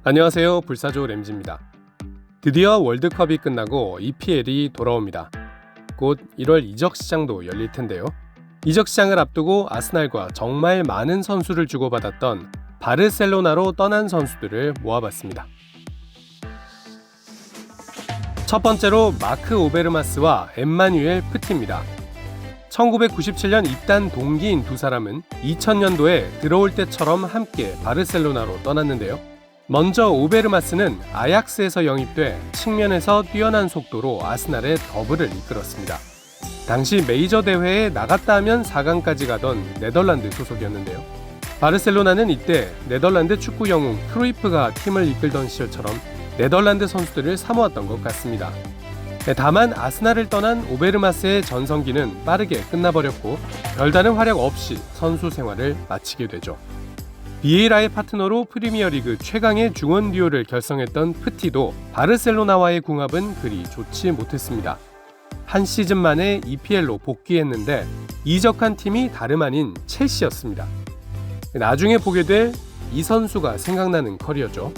안녕하세요. 불사조 램지입니다. 드디어 월드컵이 끝나고 EPL이 돌아옵니다. 곧 1월 이적 시장도 열릴 텐데요. 이적 시장을 앞두고 아스날과 정말 많은 선수를 주고받았던 바르셀로나로 떠난 선수들을 모아봤습니다. 첫 번째로 마크 오베르마스와 엠마뉴엘 프티입니다. 1997년 입단 동기인 두 사람은 2000년도에 들어올 때처럼 함께 바르셀로나로 떠났는데요. 먼저 오베르마스는 아약스에서 영입돼 측면에서 뛰어난 속도로 아스날의 더블을 이끌었습니다. 당시 메이저 대회에 나갔다 하면 4강까지 가던 네덜란드 소속이었는데요. 바르셀로나는 이때 네덜란드 축구 영웅 크루이프가 팀을 이끌던 시절처럼 네덜란드 선수들을 사모았던 것 같습니다. 다만 아스날을 떠난 오베르마스의 전성기는 빠르게 끝나버렸고 별다른 활약 없이 선수 생활을 마치게 되죠. 비에이라의 파트너로 프리미어리그 최강의 중원 듀오를 결성했던 프티도 바르셀로나와의 궁합은 그리 좋지 못했습니다. 한 시즌 만에 EPL로 복귀했는데 이적한 팀이 다름 아닌 첼시였습니다. 나중에 보게 될 이 선수가 생각나는 커리어죠.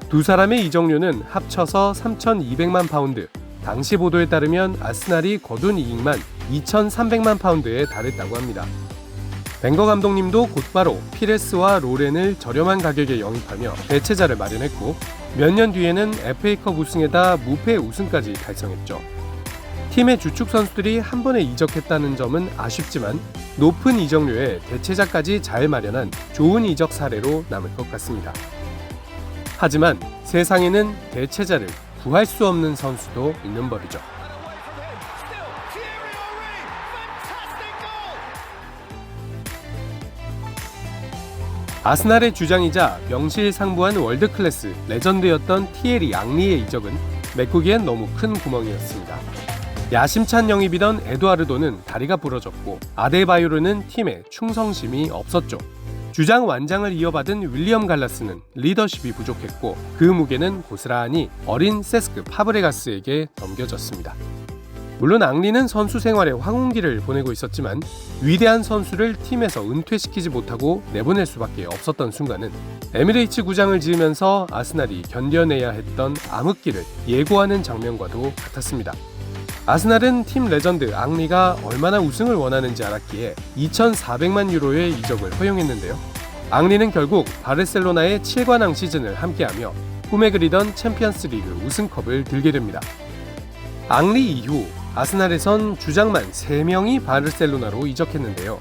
두 사람의 이적료는 합쳐서 3,200만 파운드, 당시 보도에 따르면 아스날이 거둔 이익만 2,300만 파운드에 달했다고 합니다. 벵거 감독님도 곧바로 피레스와 로렌을 저렴한 가격에 영입하며 대체자를 마련했고 몇 년 뒤에는 FA컵 우승에다 무패 우승까지 달성했죠. 팀의 주축 선수들이 한 번에 이적했다는 점은 아쉽지만 높은 이적료에 대체자까지 잘 마련한 좋은 이적 사례로 남을 것 같습니다. 하지만 세상에는 대체자를 구할 수 없는 선수도 있는 법이죠. 아스날의 주장이자 명실상부한 월드클래스 레전드였던 티에리 앙리의 이적은 메꾸기엔 너무 큰 구멍이었습니다. 야심찬 영입이던 에두아르도는 다리가 부러졌고 아데바요르는 팀에 충성심이 없었죠. 주장 완장을 이어받은 윌리엄 갈라스는 리더십이 부족했고 그 무게는 고스란히 어린 세스크 파브레가스에게 넘겨졌습니다. 물론 앙리는 선수 생활에 황혼기를 보내고 있었지만 위대한 선수를 팀에서 은퇴시키지 못하고 내보낼 수밖에 없었던 순간은 에미레이츠 구장을 지으면서 아스날이 견뎌내야 했던 암흑기를 예고하는 장면과도 같았습니다. 아스날은 팀 레전드 앙리가 얼마나 우승을 원하는지 알았기에 2,400만 유로의 이적을 허용했는데요. 앙리는 결국 바르셀로나의 7관왕 시즌을 함께하며 꿈에 그리던 챔피언스리그 우승컵을 들게 됩니다. 앙리 이후 아스날에선 주장만 3명이 바르셀로나로 이적했는데요.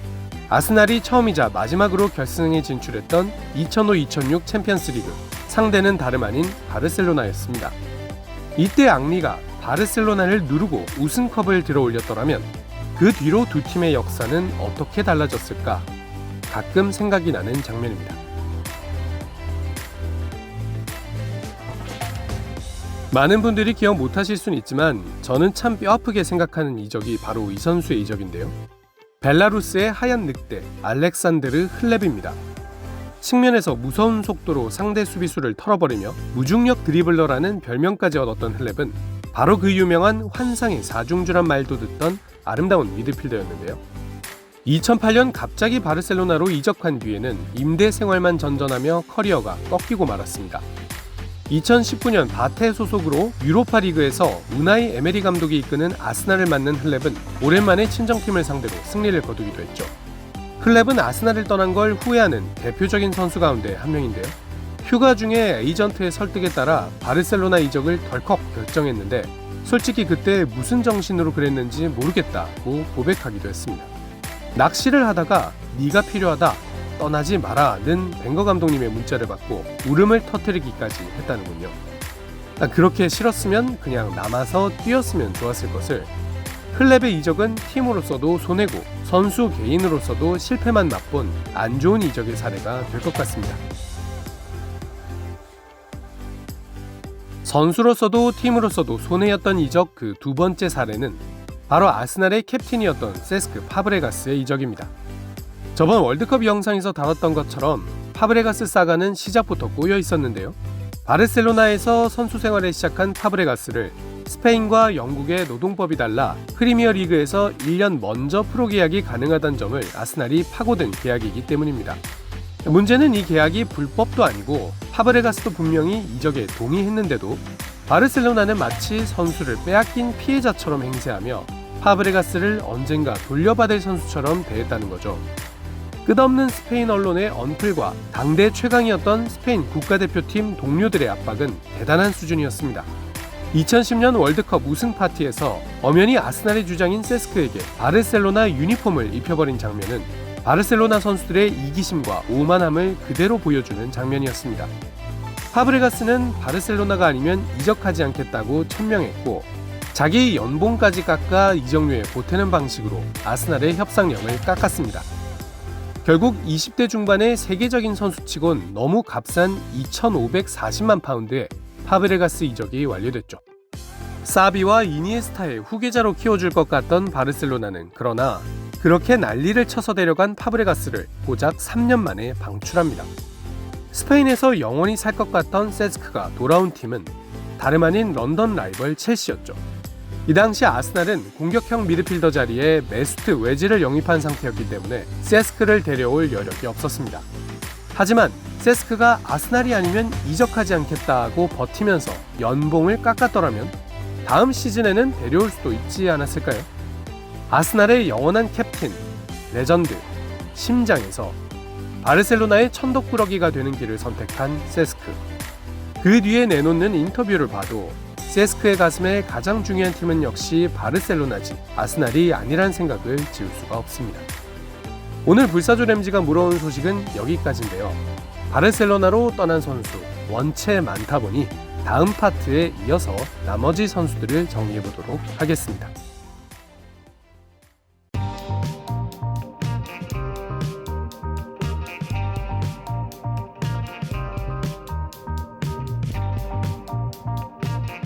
아스날이 처음이자 마지막으로 결승에 진출했던 2005-2006 챔피언스리그, 상대는 다름 아닌 바르셀로나였습니다. 이때 앙리가 바르셀로나를 누르고 우승컵을 들어올렸더라면 그 뒤로 두 팀의 역사는 어떻게 달라졌을까? 가끔 생각이 나는 장면입니다. 많은 분들이 기억 못하실 수는 있지만 저는 참 뼈아프게 생각하는 이적이 바로 이 선수의 이적인데요. 벨라루스의 하얀 늑대 알렉산드르 흘렙입니다. 측면에서 무서운 속도로 상대 수비수를 털어버리며 무중력 드리블러라는 별명까지 얻었던 흘렙은 바로 그 유명한 환상의 사중주란 말도 듣던 아름다운 미드필더였는데요. 2008년 갑자기 바르셀로나로 이적한 뒤에는 임대 생활만 전전하며 커리어가 꺾이고 말았습니다. 2019년 바테 소속으로 유로파리그에서 우나이 에메리 감독이 이끄는 아스날을 만난 흘렙은 오랜만에 친정팀을 상대로 승리를 거두기도 했죠. 흘렙은 아스날을 떠난 걸 후회하는 대표적인 선수 가운데 한 명인데요. 휴가 중에 에이전트의 설득에 따라 바르셀로나 이적을 덜컥 결정했는데 솔직히 그때 무슨 정신으로 그랬는지 모르겠다고 고백하기도 했습니다. 낚시를 하다가 네가 필요하다, 떠나지 마라는 벵거 감독님의 문자를 받고 울음을 터뜨리기까지 했다는군요. 그렇게 싫었으면 그냥 남아서 뛰었으면 좋았을 것을 흘렙의 이적은 팀으로서도 손해고 선수 개인으로서도 실패만 맛본 안 좋은 이적의 사례가 될 것 같습니다. 선수로서도 팀으로서도 손해였던 이적 그 두 번째 사례는 바로 아스날의 캡틴이었던 세스크 파브레가스의 이적입니다. 저번 월드컵 영상에서 다뤘던 것처럼 파브레가스 사가는 시작부터 꼬여 있었는데요. 바르셀로나에서 선수 생활을 시작한 파브레가스를 스페인과 영국의 노동법이 달라 프리미어 리그에서 1년 먼저 프로 계약이 가능하다는 점을 아스날이 파고든 계약이기 때문입니다. 문제는 이 계약이 불법도 아니고 파브레가스도 분명히 이적에 동의했는데도 바르셀로나는 마치 선수를 빼앗긴 피해자처럼 행세하며 파브레가스를 언젠가 돌려받을 선수처럼 대했다는 거죠. 끝없는 스페인 언론의 언플과 당대 최강이었던 스페인 국가대표팀 동료들의 압박은 대단한 수준이었습니다. 2010년 월드컵 우승 파티에서 엄연히 아스날의 주장인 세스크에게 바르셀로나 유니폼을 입혀버린 장면은 바르셀로나 선수들의 이기심과 오만함을 그대로 보여주는 장면이었습니다. 파브레가스는 바르셀로나가 아니면 이적하지 않겠다고 천명했고 자기 연봉까지 깎아 이적료에 보태는 방식으로 아스날의 협상력을 깎았습니다. 결국 20대 중반의 세계적인 선수치곤 너무 값싼 2,540만 파운드에 파브레가스 이적이 완료됐죠. 사비와 이니에스타의 후계자로 키워줄 것 같던 바르셀로나는 그러나 그렇게 난리를 쳐서 데려간 파브레가스를 고작 3년 만에 방출합니다. 스페인에서 영원히 살 것 같던 세스크가 돌아온 팀은 다름 아닌 런던 라이벌 첼시였죠. 이 당시 아스날은 공격형 미드필더 자리에 메스트 외지를 영입한 상태였기 때문에 세스크를 데려올 여력이 없었습니다. 하지만 세스크가 아스날이 아니면 이적하지 않겠다고 버티면서 연봉을 깎았더라면 다음 시즌에는 데려올 수도 있지 않았을까요? 아스날의 영원한 캡틴, 레전드, 심장에서 바르셀로나의 천덕꾸러기가 되는 길을 선택한 세스크. 그 뒤에 내놓는 인터뷰를 봐도 세스크의 가슴에 가장 중요한 팀은 역시 바르셀로나지 아스날이 아니란 생각을 지울 수가 없습니다. 오늘 불사조 램지가 물어온 소식은 여기까지인데요. 바르셀로나로 떠난 선수 원체 많다 보니 다음 파트에 이어서 나머지 선수들을 정리해보도록 하겠습니다.